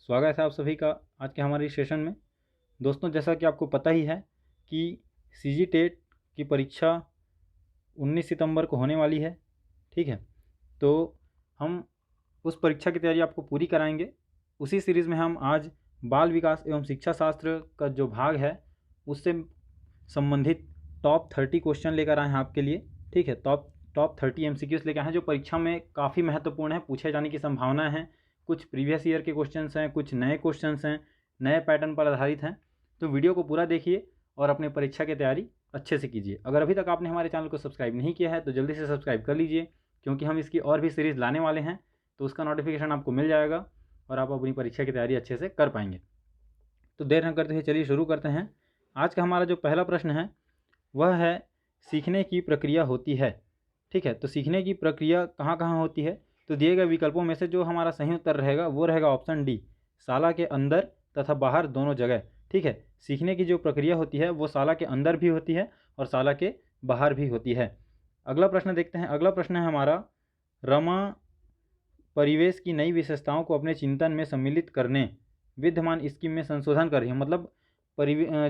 स्वागत है आप सभी का आज के हमारे सेशन में। दोस्तों, जैसा कि आपको पता ही है कि सीजी टेट की परीक्षा 19 सितंबर को होने वाली है। ठीक है, तो हम उस परीक्षा की तैयारी आपको पूरी कराएंगे। उसी सीरीज़ में हम आज बाल विकास एवं शिक्षा शास्त्र का जो भाग है उससे संबंधित टॉप 30 क्वेश्चन लेकर आए हैं आपके लिए। ठीक है, टॉप 30 MCQs लेकर आए हैं जो परीक्षा में काफ़ी महत्वपूर्ण है, पूछे जाने की संभावना है। कुछ प्रीवियस ईयर के क्वेश्चंस हैं, कुछ नए क्वेश्चंस हैं, नए पैटर्न पर आधारित हैं। तो वीडियो को पूरा देखिए और अपने परीक्षा की तैयारी अच्छे से कीजिए। अगर अभी तक आपने हमारे चैनल को सब्सक्राइब नहीं किया है तो जल्दी से सब्सक्राइब कर लीजिए, क्योंकि हम इसकी और भी सीरीज़ लाने वाले हैं, तो उसका नोटिफिकेशन आपको मिल जाएगा और आप अपनी परीक्षा की तैयारी अच्छे से कर पाएंगे। तो देर न करते हुए चलिए शुरू करते हैं। आज का हमारा जो पहला प्रश्न है वह है सीखने की प्रक्रिया होती है। ठीक है, तो सीखने की प्रक्रिया कहाँ कहाँ होती है? तो दिए गए विकल्पों में से जो हमारा सही उत्तर रहेगा वो रहेगा ऑप्शन डी, शाला के अंदर तथा बाहर दोनों जगह। ठीक है, सीखने की जो प्रक्रिया होती है वो शाला के अंदर भी होती है और शाला के बाहर भी होती है। अगला प्रश्न देखते हैं। अगला प्रश्न है हमारा, रमा परिवेश की नई विशेषताओं को अपने चिंतन में सम्मिलित करने विद्यमान स्कीम में संशोधन कर रही है। मतलब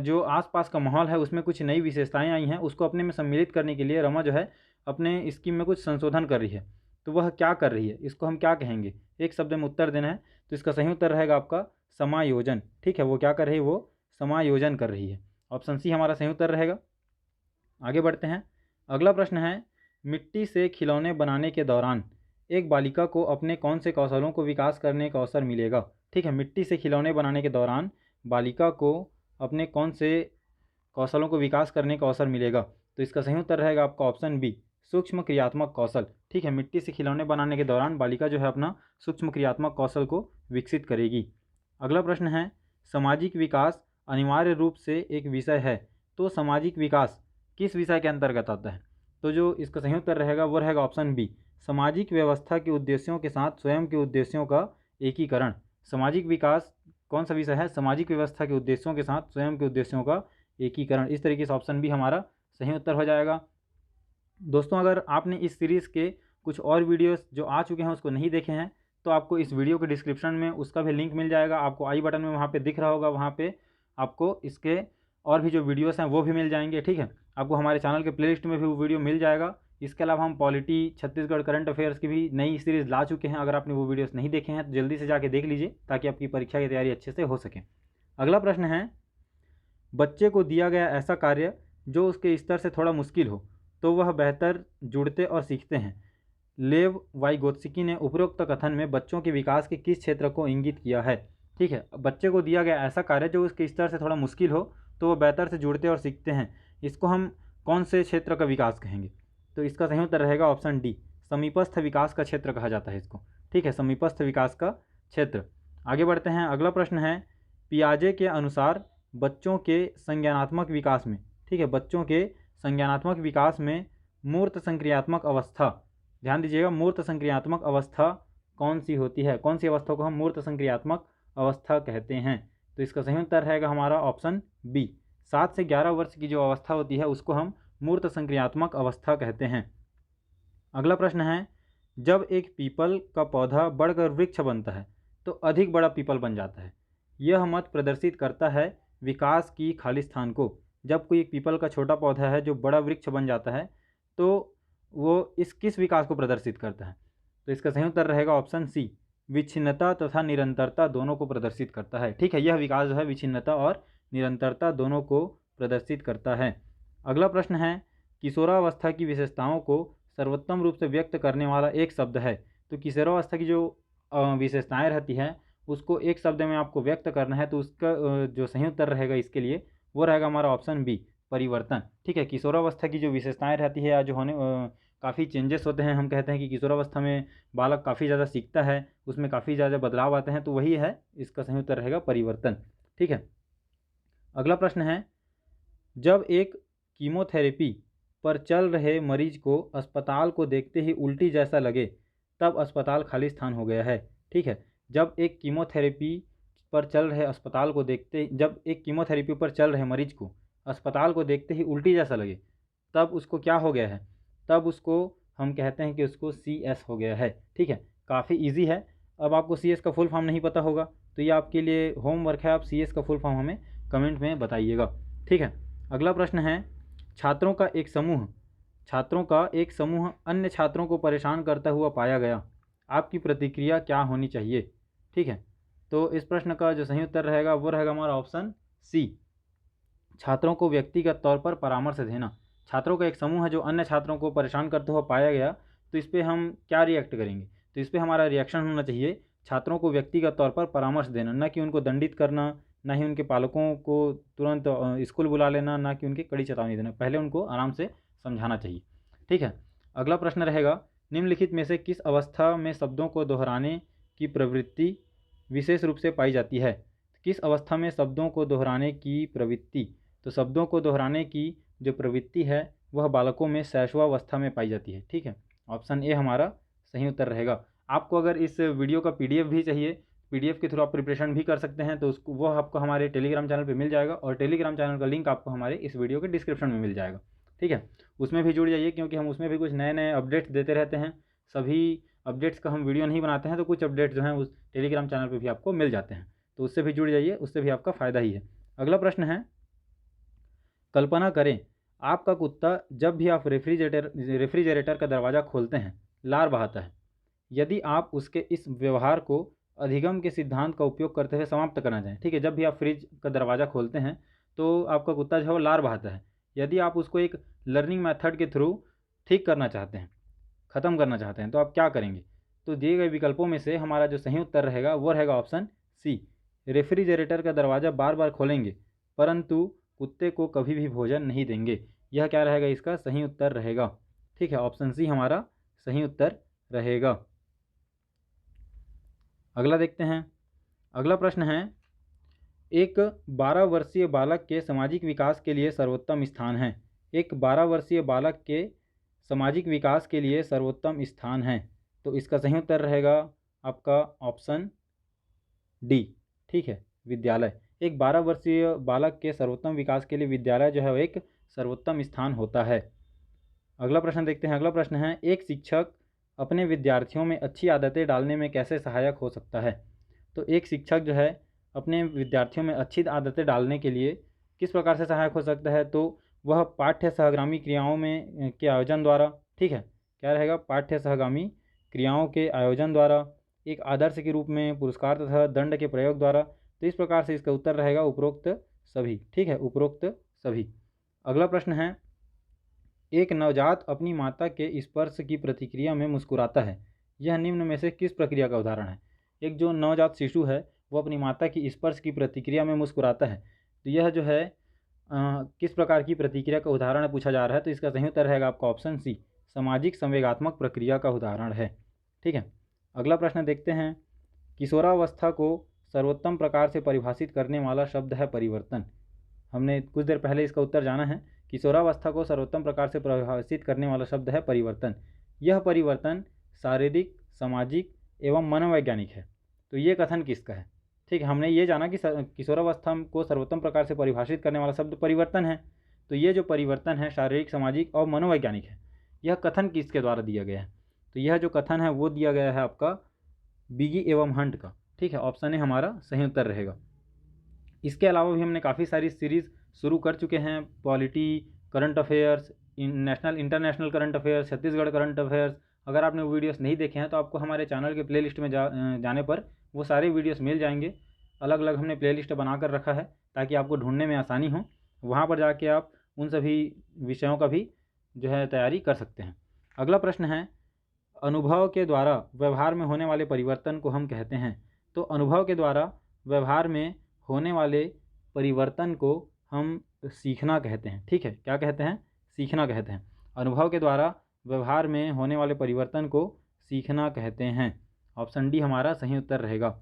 जो आसपास का माहौल है उसमें कुछ नई विशेषताएं आई हैं, उसको अपने में सम्मिलित करने के लिए रमा जो है अपने स्कीम में कुछ संशोधन कर रही है। तो वह क्या कर रही है, इसको हम क्या कहेंगे? एक शब्द में उत्तर देना है। तो इसका सही उत्तर रहेगा आपका समायोजन। ठीक है, वो क्या कर रही है? वो समायोजन कर रही है। ऑप्शन सी हमारा सही उत्तर रहेगा। आगे बढ़ते हैं। अगला प्रश्न है, मिट्टी से खिलौने बनाने के दौरान एक बालिका को अपने कौन से कौशलों को विकास करने का अवसर मिलेगा? ठीक है, मिट्टी से खिलौने बनाने के दौरान बालिका को अपने कौन से कौशलों को विकास करने का अवसर मिलेगा? तो इसका सही उत्तर रहेगा आपका ऑप्शन बी, सूक्ष्म क्रियात्मक कौशल। ठीक है, मिट्टी से खिलौने बनाने के दौरान बालिका जो है अपना सूक्ष्म क्रियात्मक कौशल को विकसित करेगी। अगला प्रश्न है, सामाजिक विकास अनिवार्य रूप से एक विषय है, तो सामाजिक विकास किस विषय के अंतर्गत आता है? तो जो इसका सही उत्तर रहेगा वो रहेगा ऑप्शन बी, सामाजिक व्यवस्था के उद्देश्यों के साथ स्वयं के उद्देश्यों का एकीकरण। सामाजिक विकास कौन सा विषय है? सामाजिक व्यवस्था के उद्देश्यों के साथ स्वयं के उद्देश्यों का एकीकरण। इस तरीके से ऑप्शन बी हमारा सही उत्तर हो जाएगा। दोस्तों, अगर आपने इस सीरीज़ के कुछ और वीडियोस जो आ चुके हैं उसको नहीं देखे हैं तो आपको इस वीडियो के डिस्क्रिप्शन में उसका भी लिंक मिल जाएगा। आपको आई बटन में वहाँ पे दिख रहा होगा, वहाँ पे आपको इसके और भी जो वीडियोस हैं वो भी मिल जाएंगे। ठीक है, आपको हमारे चैनल के प्लेलिस्ट में भी वो वीडियो मिल जाएगा। इसके अलावा हम पॉलिटी, छत्तीसगढ़ करंट अफेयर्स की भी नई सीरीज़ ला चुके हैं। अगर आपने वो वीडियोस नहीं देखे हैं तो जल्दी से जाके देख लीजिए ताकि आपकी परीक्षा की तैयारी अच्छे से हो सके। अगला प्रश्न है, बच्चे को दिया गया ऐसा कार्य जो उसके स्तर से थोड़ा मुश्किल हो तो वह बेहतर जुड़ते और सीखते हैं। लेव वाइगोत्स्की ने उपरोक्त कथन में बच्चों के विकास के किस क्षेत्र को इंगित किया है? ठीक है, बच्चे को दिया गया ऐसा कार्य जो उसके स्तर से थोड़ा मुश्किल हो तो वह बेहतर से जुड़ते और सीखते हैं, इसको हम कौन से क्षेत्र का विकास कहेंगे? तो इसका सही उत्तर रहेगा ऑप्शन डी, समीपस्थ विकास का क्षेत्र कहा जाता है इसको। ठीक है, समीपस्थ विकास का क्षेत्र। आगे बढ़ते हैं। अगला प्रश्न है, पियाजे के अनुसार बच्चों के संज्ञानात्मक विकास में, ठीक है, बच्चों के संज्ञानात्मक विकास में मूर्त संक्रियात्मक अवस्था, ध्यान दीजिएगा, मूर्त संक्रियात्मक अवस्था कौन सी होती है? कौन सी अवस्था को हम मूर्त संक्रियात्मक अवस्था कहते हैं? तो इसका सही उत्तर रहेगा हमारा ऑप्शन बी, 7 से 11 वर्ष की जो अवस्था होती है उसको हम मूर्त संक्रियात्मक अवस्था कहते हैं। अगला प्रश्न है, जब एक पीपल का पौधा बढ़कर वृक्ष बनता है तो अधिक बड़ा पीपल बन जाता है, यह मत प्रदर्शित करता है विकास की खालिस्तान को। जब कोई एक पीपल का छोटा पौधा है जो बड़ा वृक्ष बन जाता है तो वो इस किस विकास को प्रदर्शित करता है? तो इसका सही उत्तर रहेगा ऑप्शन सी, विच्छिन्नता तथा निरंतरता दोनों को प्रदर्शित करता है। ठीक है, यह विकास जो है विच्छिन्नता और निरंतरता दोनों को प्रदर्शित करता है। अगला प्रश्न है, किशोरावस्था की विशेषताओं को सर्वोत्तम रूप से व्यक्त करने वाला एक शब्द है। तो किशोरावस्था की जो विशेषताएं रहती हैं उसको एक शब्द में आपको व्यक्त करना है, तो उसका जो सही उत्तर रहेगा इसके लिए वो रहेगा हमारा ऑप्शन बी, परिवर्तन। ठीक है, किशोरावस्था की जो विशेषताएं रहती है या जो होने काफ़ी चेंजेस होते हैं, हम कहते हैं कि किशोरावस्था में बालक काफ़ी ज़्यादा सीखता है, उसमें काफ़ी ज़्यादा बदलाव आते हैं, तो वही है, इसका सही उत्तर रहेगा परिवर्तन। ठीक है, अगला प्रश्न है, जब एक कीमोथेरेपी पर चल रहे मरीज को अस्पताल को देखते ही उल्टी जैसा लगे तब अस्पताल खाली स्थान हो गया है। ठीक है, जब एक कीमोथेरेपी पर चल रहे अस्पताल को देखते जब एक कीमोथेरेपी पर चल रहे मरीज को अस्पताल को देखते ही उल्टी जैसा लगे तब उसको क्या हो गया है? तब उसको हम कहते हैं कि उसको CS हो गया है। ठीक है, काफ़ी ईजी है, अब आपको CS का फुल फॉर्म नहीं पता होगा तो ये आपके लिए होमवर्क है, आप CS का फुल फॉर्म हमें कमेंट में बताइएगा। ठीक है, अगला प्रश्न है, छात्रों का एक समूह अन्य छात्रों को परेशान करता हुआ पाया गया, आपकी प्रतिक्रिया क्या होनी चाहिए। ठीक है, तो इस प्रश्न का जो सही उत्तर रहेगा वो रहेगा हमारा ऑप्शन सी, छात्रों को व्यक्तिगत तौर पर परामर्श देना। छात्रों का एक समूह है जो अन्य छात्रों को परेशान करते हुए पाया गया, तो इस पर हम क्या रिएक्ट करेंगे, तो इस पर हमारा रिएक्शन होना चाहिए छात्रों को व्यक्तिगत तौर पर परामर्श देना, न कि उनको दंडित करना, ना ही उनके पालकों को तुरंत स्कूल बुला लेना, ना कि उनकी कड़ी चेतावनी देना, पहले उनको आराम से समझाना चाहिए। ठीक है, अगला प्रश्न रहेगा, निम्नलिखित में से किस अवस्था में शब्दों को दोहराने की प्रवृत्ति विशेष रूप से पाई जाती है। किस अवस्था में शब्दों को दोहराने की प्रवृत्ति, तो शब्दों को दोहराने की जो प्रवृत्ति है वह बालकों में शैशवावस्था में पाई जाती है। ठीक है, ऑप्शन ए हमारा सही उत्तर रहेगा। आपको अगर इस वीडियो का PDF भी चाहिए, PDF के थ्रू आप प्रिपरेशन भी कर सकते हैं, तो उसको वो आपको हमारे टेलीग्राम चैनल पे मिल जाएगा, और टेलीग्राम चैनल का लिंक आपको हमारे इस वीडियो के डिस्क्रिप्शन में मिल जाएगा। ठीक है, उसमें भी जुड़ जाइए, क्योंकि हम उसमें भी कुछ नए नए अपडेट्स देते रहते हैं। सभी अपडेट्स का हम वीडियो नहीं बनाते हैं, तो कुछ अपडेट्स जो हैं उस टेलीग्राम चैनल पर भी आपको मिल जाते हैं, तो उससे भी जुड़ जाइए, उससे भी आपका फ़ायदा ही है। अगला प्रश्न है, कल्पना करें आपका कुत्ता जब भी आप रेफ्रिजरेटर का दरवाज़ा खोलते हैं लार बहाता है। यदि आप उसके इस व्यवहार को अधिगम के सिद्धांत का उपयोग करते हुए समाप्त करना चाहें। ठीक है, जब भी आप फ्रिज का दरवाज़ा खोलते हैं तो आपका कुत्ता जो है वो लार बहाता है, यदि आप उसको एक लर्निंग मेथड के थ्रू ठीक करना चाहते हैं, ख़त्म करना चाहते हैं, तो आप क्या करेंगे। तो दिए गए विकल्पों में से हमारा जो सही उत्तर रहेगा वो रहेगा ऑप्शन सी, रेफ्रिजरेटर का दरवाज़ा बार बार खोलेंगे परंतु कुत्ते को कभी भी भोजन नहीं देंगे। यह क्या रहेगा, इसका सही उत्तर रहेगा। ठीक है, ऑप्शन सी हमारा सही उत्तर रहेगा। अगला देखते हैं, अगला प्रश्न है, एक 12 वर्षीय बालक के सामाजिक विकास के लिए सर्वोत्तम स्थान है। एक 12 वर्षीय बालक के सामाजिक विकास के लिए सर्वोत्तम स्थान है, तो इसका सही उत्तर रहेगा आपका ऑप्शन डी। ठीक है, विद्यालय। एक 12 वर्षीय बालक के सर्वोत्तम विकास के लिए विद्यालय जो है वो एक सर्वोत्तम स्थान होता है। अगला प्रश्न देखते हैं, अगला प्रश्न है, एक शिक्षक अपने विद्यार्थियों में अच्छी आदतें डालने में कैसे सहायक हो सकता है। तो एक शिक्षक जो है अपने विद्यार्थियों में अच्छी आदतें डालने के लिए किस प्रकार से सहायक हो सकता है, तो वह पाठ्य सहगामी क्रियाओं में के आयोजन द्वारा, ठीक है, क्या रहेगा, पाठ्य सहगामी क्रियाओं के आयोजन द्वारा, एक आदर्श के रूप में पुरस्कार तथा दंड के प्रयोग द्वारा। तो इस प्रकार से इसका उत्तर रहेगा उपरोक्त सभी। ठीक है, उपरोक्त सभी। अगला प्रश्न है, एक नवजात अपनी माता के स्पर्श की प्रतिक्रिया में मुस्कुराता है, यह निम्न में से किस प्रक्रिया का उदाहरण है। एक जो नवजात शिशु है वो अपनी माता की स्पर्श की प्रतिक्रिया में मुस्कुराता है, तो यह जो है किस प्रकार की प्रतिक्रिया का उदाहरण पूछा जा रहा है, तो इसका सही उत्तर रहेगा आपका ऑप्शन सी, सामाजिक संवेगात्मक प्रक्रिया का उदाहरण है। ठीक है, अगला प्रश्न देखते हैं, किशोरावस्था को सर्वोत्तम प्रकार से परिभाषित करने वाला शब्द है परिवर्तन। हमने कुछ देर पहले इसका उत्तर जाना है, किशोरावस्था को सर्वोत्तम प्रकार से परिभाषित करने वाला शब्द है परिवर्तन। यह परिवर्तन शारीरिक, सामाजिक एवं मनोवैज्ञानिक है। तो ये कथन किसका है। ठीक है, हमने ये जाना कि किशोरावस्था को सर्वोत्तम प्रकार से परिभाषित करने वाला शब्द परिवर्तन है, तो ये जो परिवर्तन है शारीरिक, सामाजिक और मनोवैज्ञानिक है, यह कथन किसके द्वारा दिया गया है, तो यह जो कथन है वो दिया गया है आपका बिगी एवं हंट का। ठीक है, ऑप्शन ए हमारा सही उत्तर रहेगा। इसके अलावा भी हमने काफ़ी सारी सीरीज़ शुरू कर चुके हैं, polity, current affairs, national international current affairs, Chhattisgarh current affairs. अगर आपने वो वीडियोस नहीं देखे हैं तो आपको हमारे चैनल के प्लेलिस्ट में जाने पर वो सारे वीडियोस मिल जाएंगे। अलग अलग हमने प्लेलिस्ट बना कर रखा है ताकि आपको ढूंढने में आसानी हो, वहाँ पर जाके आप उन सभी विषयों का भी जो है तैयारी कर सकते हैं। अगला प्रश्न है, अनुभव के द्वारा व्यवहार में होने वाले परिवर्तन को हम कहते हैं। तो अनुभव के द्वारा व्यवहार में होने वाले परिवर्तन को हम सीखना कहते हैं। ठीक है, क्या कहते हैं, सीखना कहते हैं। अनुभव के द्वारा व्यवहार में होने वाले परिवर्तन को सीखना कहते हैं। ऑप्शन डी हमारा सही उत्तर रहेगा।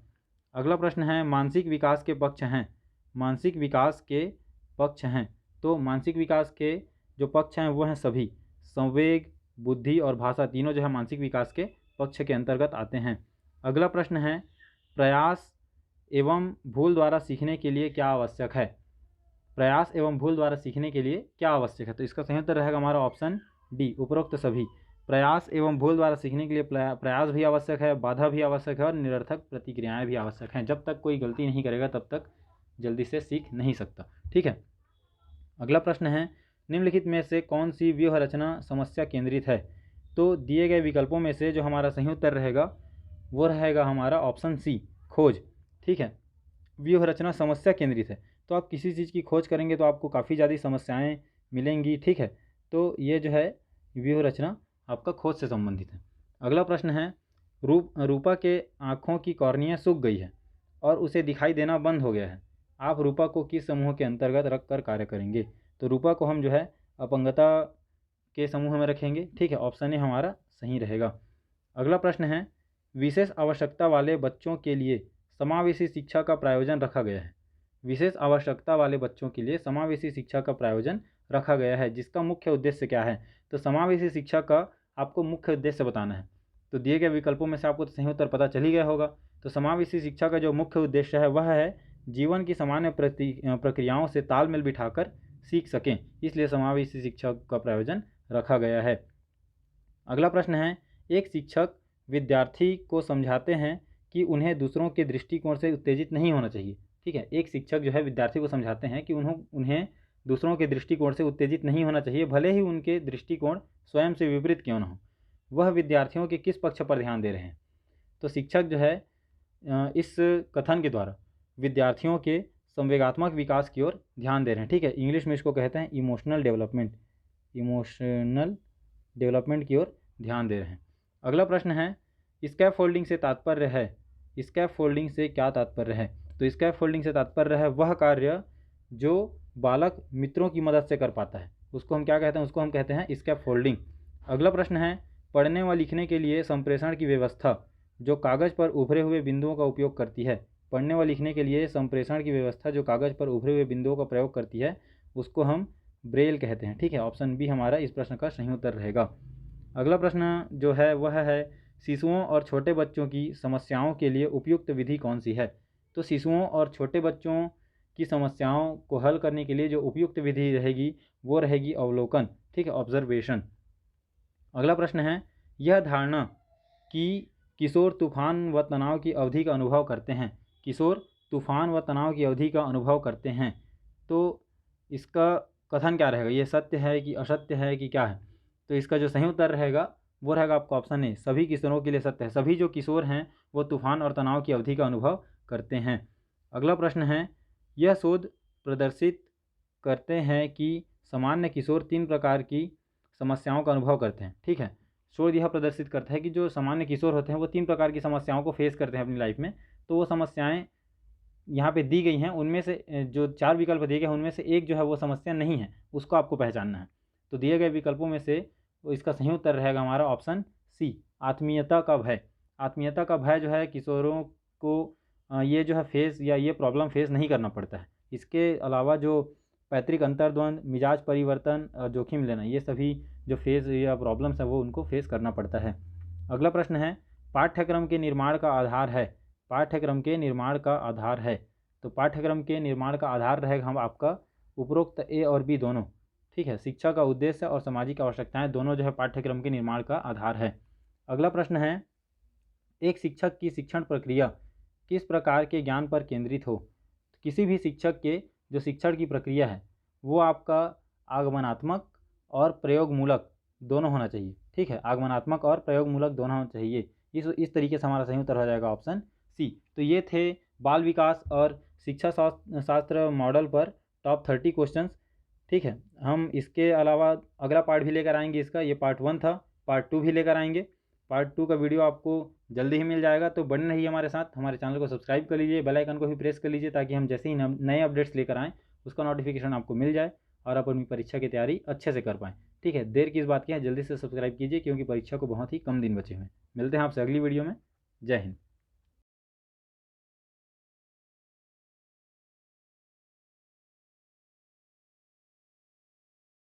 अगला प्रश्न है, मानसिक विकास के पक्ष हैं। मानसिक विकास के पक्ष हैं, तो मानसिक विकास के जो पक्ष हैं वो हैं सभी, संवेग, बुद्धि और भाषा, तीनों जो है मानसिक विकास के पक्ष के अंतर्गत आते हैं। अगला प्रश्न है, प्रयास एवं भूल द्वारा सीखने के लिए क्या आवश्यक है। प्रयास एवं भूल द्वारा सीखने के लिए क्या आवश्यक है, तो इसका सही उत्तर रहेगा हमारा ऑप्शन डी, उपरोक्त सभी। प्रयास एवं भूल द्वारा सीखने के लिए प्रयास भी आवश्यक है, बाधा भी आवश्यक है और निरर्थक प्रतिक्रियाएं भी आवश्यक हैं। जब तक कोई गलती नहीं करेगा तब तक जल्दी से सीख नहीं सकता। ठीक है, अगला प्रश्न है, निम्नलिखित में से कौन सी व्यूह रचना समस्या केंद्रित है? तो दिए गए विकल्पों में से जो हमारा सही उत्तर रहेगा वो रहेगा हमारा ऑप्शन सी, खोज। ठीक है, व्यूह रचना समस्या केंद्रित है, तो आप किसी चीज़ की खोज करेंगे तो आपको काफ़ी ज़्यादा समस्याएं मिलेंगी। ठीक है, तो ये जो है व्यूह रचना आपका खोज से संबंधित है। अगला प्रश्न है, रूपा के आँखों की कॉर्निया सूख गई है और उसे दिखाई देना बंद हो गया है। आप रूपा को किस समूह के अंतर्गत रख कर कार्य करेंगे? तो रूपा को हम जो है अपंगता के समूह में रखेंगे। ठीक है, ऑप्शन ए हमारा सही रहेगा। अगला प्रश्न है, विशेष आवश्यकता वाले बच्चों के लिए समावेशी शिक्षा का प्रायोजन रखा गया है। विशेष आवश्यकता वाले बच्चों के लिए समावेशी शिक्षा का प्रायोजन रखा गया है, जिसका मुख्य उद्देश्य क्या है? तो समावेशी शिक्षा का आपको मुख्य उद्देश्य बताना है। तो दिए गए विकल्पों में से आपको तो सही उत्तर पता चल ही गया होगा। तो समावेशी शिक्षा का जो मुख्य उद्देश्य है वह है जीवन की सामान्य प्रक्रियाओं से तालमेल बिठाकर सीख सकें, इसलिए समावेशी शिक्षा का प्रायोजन रखा गया है। अगला प्रश्न है, एक शिक्षक विद्यार्थी को समझाते हैं कि उन्हें दूसरों के दृष्टिकोण से उत्तेजित नहीं होना चाहिए। ठीक है, एक शिक्षक जो है विद्यार्थी को समझाते हैं कि उन्हें दूसरों के दृष्टिकोण से उत्तेजित नहीं होना चाहिए, भले ही उनके दृष्टिकोण स्वयं से विपरीत क्यों न हो। वह विद्यार्थियों के किस पक्ष पर ध्यान दे रहे हैं? तो शिक्षक जो है इस कथन के द्वारा विद्यार्थियों के संवेगात्मक विकास की ओर ध्यान दे रहे हैं। ठीक है, इंग्लिश में इसको कहते हैं इमोशनल डेवलपमेंट की ओर ध्यान दे रहे हैं। अगला प्रश्न है, स्कैफोल्डिंग से तात्पर्य है, स्कैफोल्डिंग से क्या तात्पर्य है? तो स्कैफोल्डिंग से तात्पर्य है वह कार्य जो बालक मित्रों की मदद से कर पाता है, उसको हम क्या कहते हैं? उसको हम कहते हैं स्कैफोल्डिंग। अगला प्रश्न है, पढ़ने व लिखने के लिए संप्रेषण की व्यवस्था जो कागज़ पर उभरे हुए बिंदुओं का उपयोग करती है। पढ़ने व लिखने के लिए संप्रेषण की व्यवस्था जो कागज़ पर उभरे हुए बिंदुओं का प्रयोग करती है उसको हम ब्रेल कहते हैं। ठीक है, ऑप्शन बी हमारा इस प्रश्न का सही उत्तर रहेगा। अगला प्रश्न जो है वह है, शिशुओं और छोटे बच्चों की समस्याओं के लिए उपयुक्त विधि कौन सी है? तो शिशुओं और छोटे बच्चों की समस्याओं को हल करने के लिए जो उपयुक्त विधि रहेगी वो रहेगी अवलोकन। ठीक है, ऑब्जर्वेशन। अगला प्रश्न है, यह धारणा कि किशोर तूफान व तनाव की अवधि का अनुभव करते हैं, किशोर तूफान व तनाव की अवधि का अनुभव करते हैं, तो इसका कथन क्या रहेगा? ये सत्य है कि असत्य है कि क्या है? तो इसका जो सही उत्तर रहेगा वो रहेगा आपका ऑप्शन ए, सभी किशोरों के लिए सत्य है। सभी जो किशोर हैं वो तूफान और तनाव की अवधि का अनुभव करते हैं। अगला प्रश्न है, यह शोध प्रदर्शित करते हैं कि सामान्य किशोर 3 प्रकार की समस्याओं का अनुभव करते हैं। ठीक है, शोध यह प्रदर्शित करता है कि जो सामान्य किशोर होते हैं वो 3 प्रकार की समस्याओं को फेस करते हैं अपनी लाइफ में। तो वो समस्याएं यहाँ पे दी गई हैं, उनमें से जो 4 विकल्प दिए गए हैं उनमें से एक जो है वो समस्या नहीं है, उसको आपको पहचानना है। तो दिए गए विकल्पों में से वो इसका सही उत्तर रहेगा हमारा ऑप्शन सी, आत्मीयता का भय। आत्मीयता का भय जो है किशोरों को ये जो है फेस या ये प्रॉब्लम फेस नहीं करना पड़ता है। इसके अलावा जो पैतृक अंतर्द्वंद, मिजाज परिवर्तन और जोखिम लेना, ये सभी जो फेस या प्रॉब्लम्स है वो उनको फेस करना पड़ता है। अगला प्रश्न है, पाठ्यक्रम के निर्माण का आधार है, पाठ्यक्रम के निर्माण का आधार है। तो पाठ्यक्रम के निर्माण का आधार रहेगा हम आपका उपरोक्त ए और बी दोनों। ठीक है, शिक्षा का उद्देश्य और सामाजिक आवश्यकताएं दोनों जो है पाठ्यक्रम के निर्माण का आधार है। अगला प्रश्न है, एक शिक्षक की शिक्षण प्रक्रिया किस प्रकार के ज्ञान पर केंद्रित हो? किसी भी शिक्षक के जो शिक्षण की प्रक्रिया है वो आपका आगमनात्मक और प्रयोगमूलक दोनों होना चाहिए। ठीक है, आगमनात्मक और प्रयोगमूलक दोनों होना चाहिए। इस तरीके से हमारा सही उत्तर हो जाएगा ऑप्शन सी। तो ये थे बाल विकास और शिक्षा शास्त्र मॉडल पर टॉप 30 क्वेश्चंस। ठीक है, हम इसके अलावा अगला पार्ट भी लेकर आएंगे इसका, ये पार्ट 1 था, पार्ट 2 भी लेकर आएंगे। पार्ट 2 का वीडियो आपको जल्दी ही मिल जाएगा, तो बने रहिए हमारे साथ। हमारे चैनल को सब्सक्राइब कर लीजिए, बेल आइकन को भी प्रेस कर लीजिए ताकि हम जैसे ही नए अपडेट्स लेकर आएँ उसका नोटिफिकेशन आपको मिल जाए और आप अपनी परीक्षा की तैयारी अच्छे से कर पाएँ। ठीक है, देर किस बात की है, जल्दी से सब्सक्राइब कीजिए क्योंकि परीक्षा को बहुत ही कम दिन बचे हुए हैं। मिलते हैं आपसे अगली वीडियो में। जय हिंद।